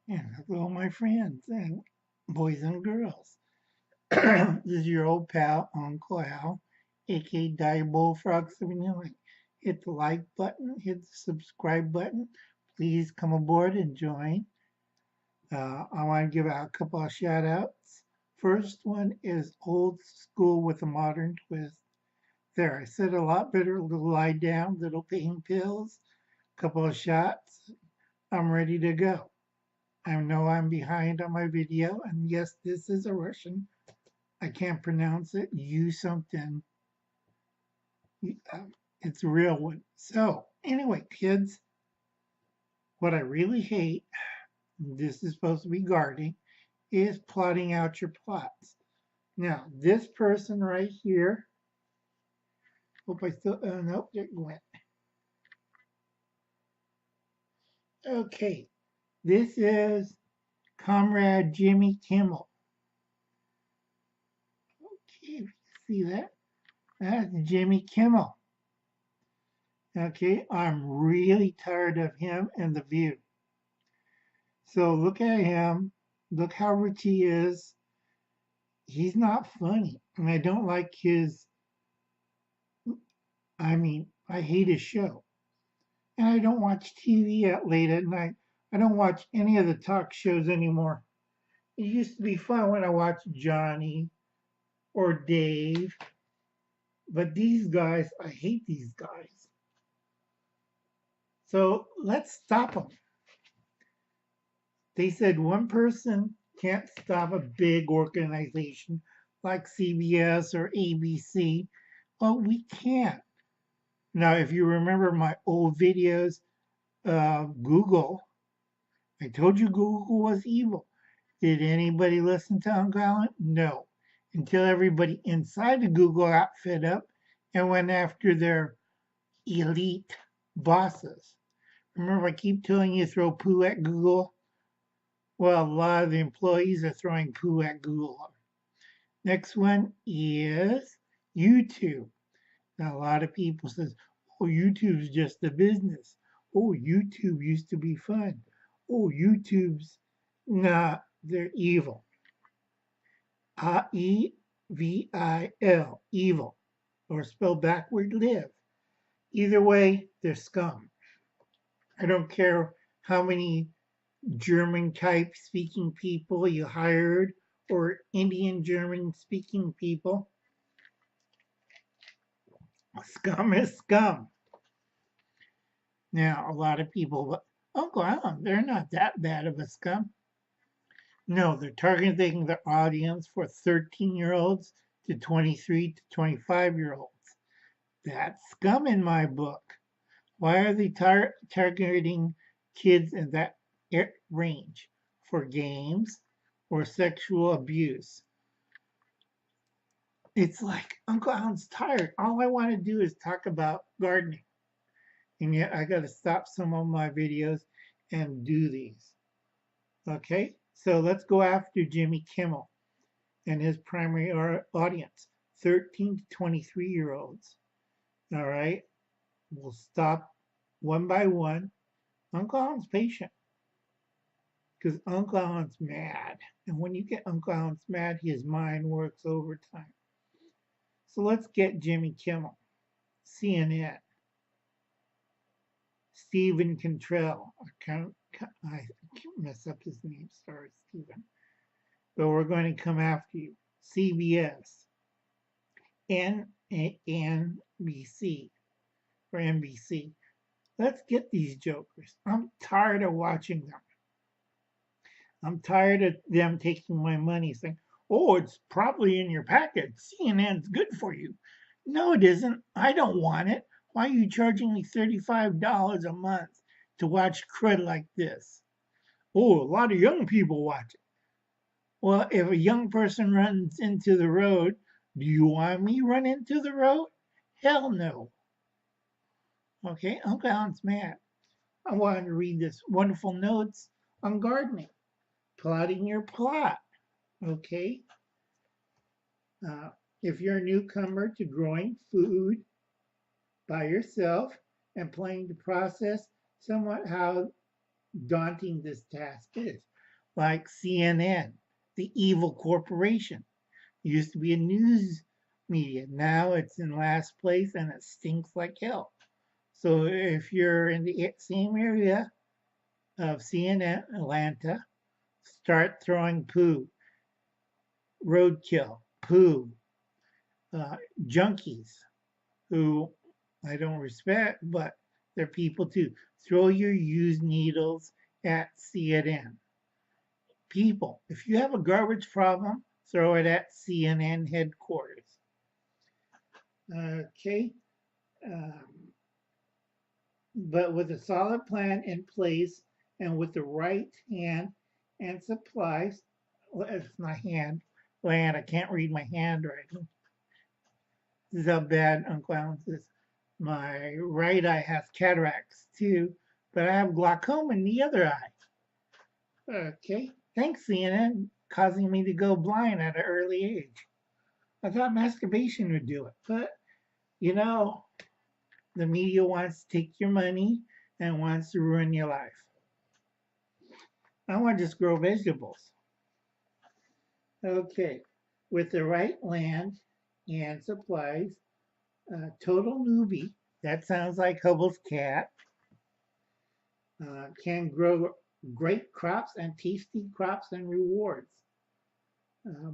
And hello, my friends and boys and girls. This is your old pal, Uncle Al, aka Diebulfrog79. Hit the like button, hit the subscribe button. Please come aboard and join. I want to give out a couple of shout outs. First one is Old School with a Modern Twist. There, I said a lot better. Little lie down, little pain pills, couple of shots. I'm ready to go. I know I'm behind on my video, and yes, this is a Russian. I can't pronounce it. You something. It's a real one. So, anyway, kids, what I really hate, this is supposed to be gardening, is plotting out your plots. Now, this person right here, hope I still, nope, there it went. Okay, this is Comrade Jimmy Kimmel. Okay, see that? That's Jimmy Kimmel. Okay, I'm really tired of him and The View. So look at him. Look how rich he is. He's not funny. And I don't like I hate his show. And I don't watch TV at late at night. I don't watch any of the talk shows anymore. It used to be fun when I watched Johnny or Dave. But these guys, I hate these guys. So let's stop them. They said one person can't stop a big organization like CBS or ABC. Well, we can't. Now, if you remember my old videos of Google, I told you Google was evil. Did anybody listen to Uncle Alan? No. Until everybody inside of Google got fed up and went after their elite bosses. Remember, I keep telling you throw poo at Google? Well, a lot of the employees are throwing poo at Google. Next one is YouTube. Now, a lot of people says, "Oh, YouTube's just a business. Oh, YouTube used to be fun. Oh, YouTube's nah, they're evil. Evil, evil, or spelled backward, live. Either way, they're scum. I don't care how many German type speaking people you hired or Indian German speaking people. Scum is scum. Now, a lot of people, Uncle Alan, they're not that bad of a scum. No, they're targeting their audience for 13-year-olds to 23 to 25-year-olds. That's scum in my book. Why are they targeting kids in that range? For games or sexual abuse? It's like Uncle Alan's tired. All I want to do is talk about gardening. And yet I got to stop some of my videos and do these. Okay, so let's go after Jimmy Kimmel and his primary audience, 13 to 23-year-olds. All right, we'll stop one by one. Uncle Alan's patient because Uncle Alan's mad. And when you get Uncle Alan's mad, his mind works overtime. So let's get Jimmy Kimmel, CNN, Stephen Cantrell. I mess up his name. Sorry, Stephen. But we're going to come after you. CBS, NBC, or NBC. Let's get these jokers. I'm tired of watching them. I'm tired of them taking my money saying, oh, it's probably in your packet. CNN's good for you. No, it isn't. I don't want it. Why are you charging me $35 a month to watch crud like this? Oh, a lot of young people watch it. Well, if a young person runs into the road, do you want me run into the road? Hell no. Okay, Uncle Alan's mad. I wanted to read this wonderful notes on gardening, plotting your plot. Okay, if you're a newcomer to growing food by yourself and planning to process somewhat how daunting this task is. like CNN, the evil corporation. It used to be a news media. Now it's in last place and it stinks like hell. So if you're in the same area of CNN, Atlanta, start throwing poo, roadkill, poo, uh, junkies who I don't respect, but they're people too. Throw your used needles at CNN. People, if you have a garbage problem, throw it at CNN headquarters. Okay. Um, but with a solid plan in place and with the right hand and supplies, well, it's not hand, land, I can't read my handwriting. This is how bad Uncle Alan's is. My right eye has cataracts too, but I have glaucoma in the other eye. Okay, thanks, CNN, causing me to go blind at an early age. I thought masturbation would do it, but you know, the media wants to take your money and wants to ruin your life. I want to just grow vegetables. Okay, with the right land and supplies, total newbie, that sounds like Hubble's cat, can grow great crops and tasty crops and rewards.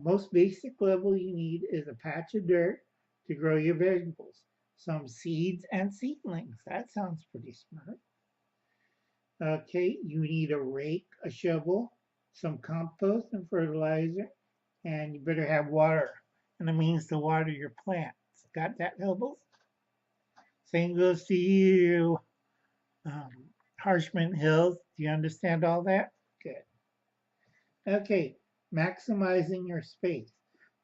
Most basic level you need is a patch of dirt to grow your vegetables, some seeds and seedlings. That sounds pretty smart. Okay, you need a rake, a shovel, some compost and fertilizer, and you better have water and a means to water your plants. Got that, Hubbles? Same goes to you, um, Harshman Hills. Do you understand all that? Good. Okay, maximizing your space.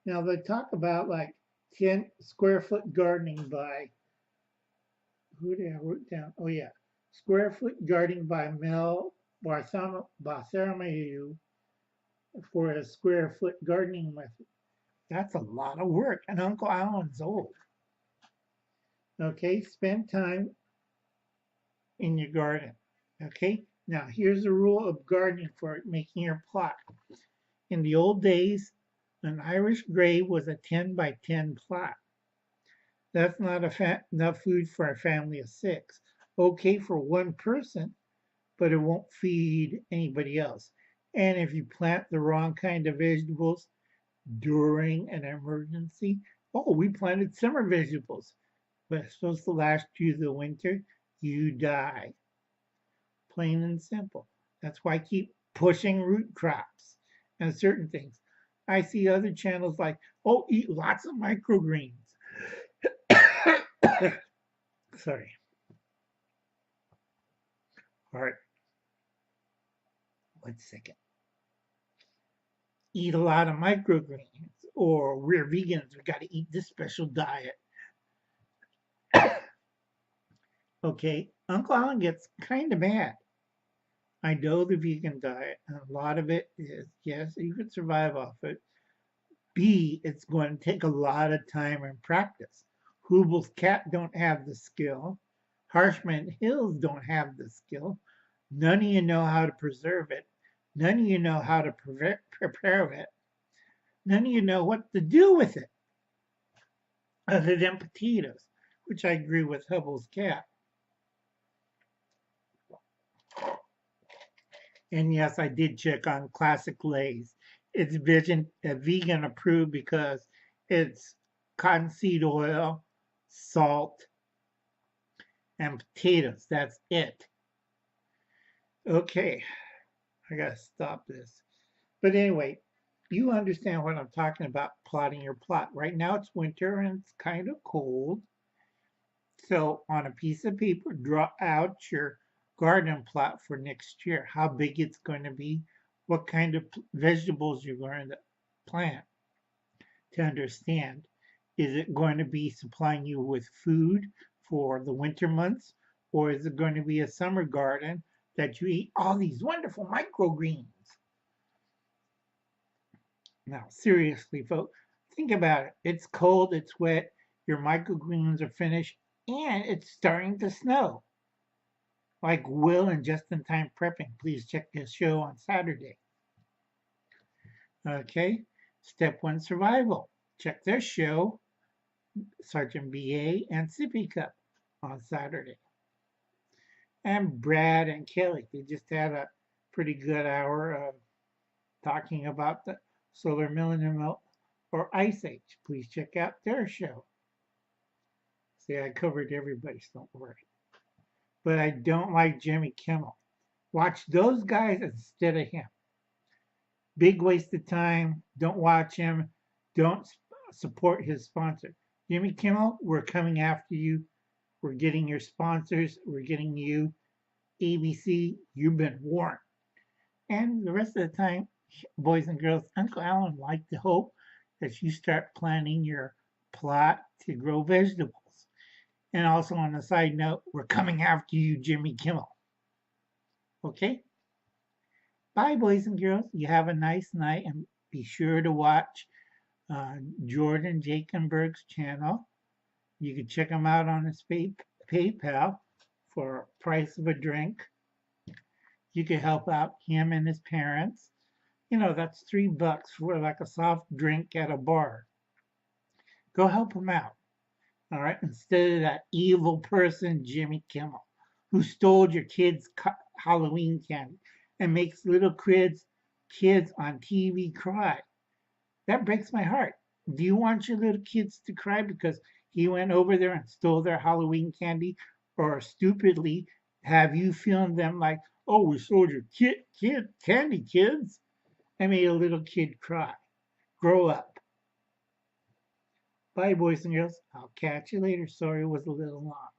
Now they talk about like 10 square foot gardening by, who did I wrote down? Oh yeah, square foot gardening by Mel Bartholomew for a square foot gardening method. That's a lot of work, and Uncle Alan's old. Okay, spend time in your garden. Okay, now here's a rule of gardening for making your plot. In the old days, an Irish grave was a 10 by 10 plot. That's not enough food for a family of six. Okay for one person, but it won't feed anybody else. And if you plant the wrong kind of vegetables during an emergency, oh, we planted summer vegetables, but it's supposed to last you the winter, you die. Plain and simple. That's why I keep pushing root crops and certain things. I see other channels like, oh, eat lots of microgreens. Sorry. All right. 1 second. Eat a lot of microgreens, or we're vegans, we got to eat this special diet. Okay, Uncle Alan gets kind of mad. I know the vegan diet, and a lot of it is, yes, you can survive off it. B, it's going to take a lot of time and practice. Hubble's cat don't have the skill. Harshman Hills don't have the skill. None of you know how to preserve it. None of you know how to prepare it. None of you know what to do with it other than potatoes, which I agree with Hubble's cat. And yes, I did check on Classic Lay's. It's vegan approved because it's cottonseed oil, salt, and potatoes. That's it. Okay, I gotta stop this. But anyway, you understand what I'm talking about plotting your plot. Right now it's winter and it's kind of cold. So on a piece of paper, draw out your garden plot for next year, how big it's going to be, what kind of vegetables you're going to plant. To understand, is it going to be supplying you with food for the winter months, or is it going to be a summer garden that you eat all these wonderful microgreens? Now, seriously, folks, think about it. It's cold, it's wet, your microgreens are finished, and it's starting to snow. Like Will and Just in Time Prepping, please check this show on Saturday. Okay. Step 1 Survival. Check their show, Sergeant BA and Sippy Cup, on Saturday. And Brad and Kelly, they just had a pretty good hour of talking about the solar millennium or ice age. Please check out their show. See, I covered everybody, so don't worry. But I don't like Jimmy Kimmel. Watch those guys instead of him. Big waste of time. Don't watch him. Don't support his sponsor. Jimmy Kimmel, we're coming after you. We're getting your sponsors. We're getting you. ABC, you've been warned. And the rest of the time, boys and girls, Uncle Alan would like to hope that you start planning your plot to grow vegetables. And also on a side note, we're coming after you, Jimmy Kimmel. Okay? Bye, boys and girls. You have a nice night, and be sure to watch Jordan Jakenberg's channel. You can check him out on his PayPal for price of a drink. You can help out him and his parents. You know, that's $3 for like a soft drink at a bar. Go help him out. All right, instead of that evil person, Jimmy Kimmel, who stole your kids' Halloween candy and makes little kids on TV cry. That breaks my heart. Do you want your little kids to cry because he went over there and stole their Halloween candy, or stupidly have you feeling them like, oh, we stole your candy, kids? I made a little kid cry. Grow up. Bye, boys and girls. I'll catch you later. Sorry it was a little long.